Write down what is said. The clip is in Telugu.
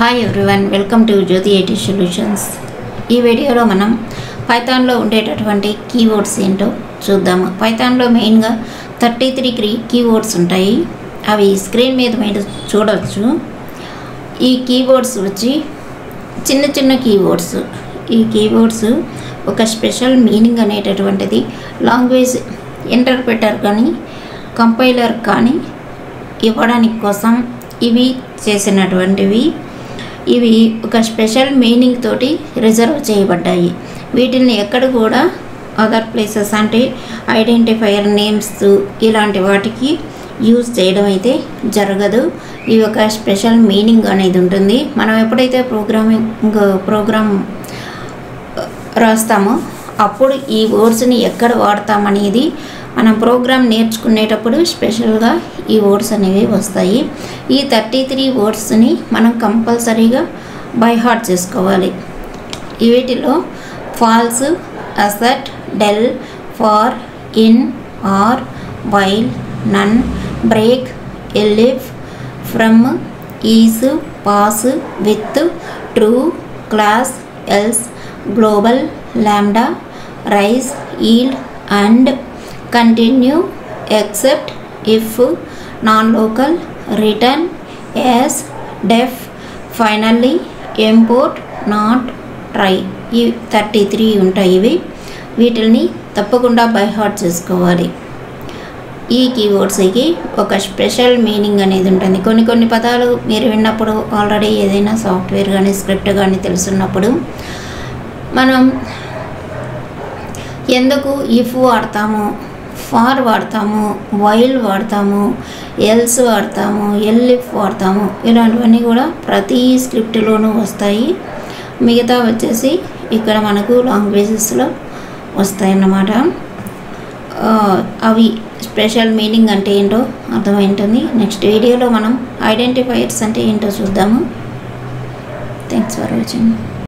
Hi everyone, welcome to Jyothi IT solutions. ఈ వీడియోలో మనం పైథాన్లో ఉండేటటువంటి కీవర్డ్స్ ఏంటో చూద్దాము. పైథాన్లో మెయిన్గా 33 కీవర్డ్స్ ఉంటాయి. అవి స్క్రీన్ మీద మీరు చూడవచ్చు. ఈ కీవర్డ్స్ వచ్చి చిన్న చిన్న కీవర్డ్స్. ఈ కీవర్డ్స్ ఒక స్పెషల్ మీనింగ్ అనేటటువంటిది లాంగ్వేజ్ ఇంటర్ప్రిటర్ కానీ కంపైలర్ కానీ ఇవ్వడానికి కోసం ఇవి చేసినటువంటివి. ఇవి ఒక స్పెషల్ మీనింగ్ తోటి రిజర్వ్ చేయబడ్డాయి. వీటిని ఎక్కడ కూడా అదర్ ప్లేసెస్ అంటే ఐడెంటిఫైయర్ నేమ్స్ ఇలాంటి వాటికి యూజ్ చేయడం అయితే జరగదు. ఇవి ఒక స్పెషల్ మీనింగ్ అనేది ఉంటుంది. మనం ఎప్పుడైతే ప్రోగ్రామ్ రాస్తామో అప్పుడు ఈ వర్డ్స్ని ఎక్కడ వాడతామనేది మనం ప్రోగ్రామ్ నేర్చుకునేటప్పుడు స్పెషల్గా ఈ వర్డ్స్ అనేవి వస్తాయి. ఈ 33 వర్డ్స్ని మనం కంపల్సరీగా బై హార్ట్ చేసుకోవాలి. వీటిలో false, assert, del, for, in, or, while, none, break, elif, from, is, pass, with, true, class, else, global, lambda, raise, yield and continue, except, if, nonlocal, return, as, def, finally, import, not, try. ఈ 33 ఉంటాయి. వీటిని తప్పకుండా బై హార్ట్ చేసుకోవాలి. ఈ కీవర్డ్స్కి ఒక స్పెషల్ మీనింగ్ అనేది ఉంటుంది. కొన్ని పదాలు మీరు విన్నప్పుడు ఆల్రెడీ ఏదైనా సాఫ్ట్వేర్ కానీ స్క్రిప్ట్ కానీ తెలుసున్నప్పుడు మనం ఎందుకు ఇఫ్ వాడతాము, ఫార్ వాడతాము, వైల్ వాడతాము, ఎల్స్ వాడతాము, ఎలిఫ్ వాడతాము, ఇలాంటివన్నీ కూడా ప్రతి స్క్రిప్ట్లోనూ వస్తాయి. మిగతా వచ్చేసి ఇక్కడ మనకు లాంగ్వేజెస్లో వస్తాయన్నమాట. అవి స్పెషల్ మీనింగ్ అంటే ఏంటో అర్థమైంటుంది. నెక్స్ట్ వీడియోలో మనం ఐడెంటిఫైయర్స్ అంటే ఏంటో చూద్దాము. Thanks for watching.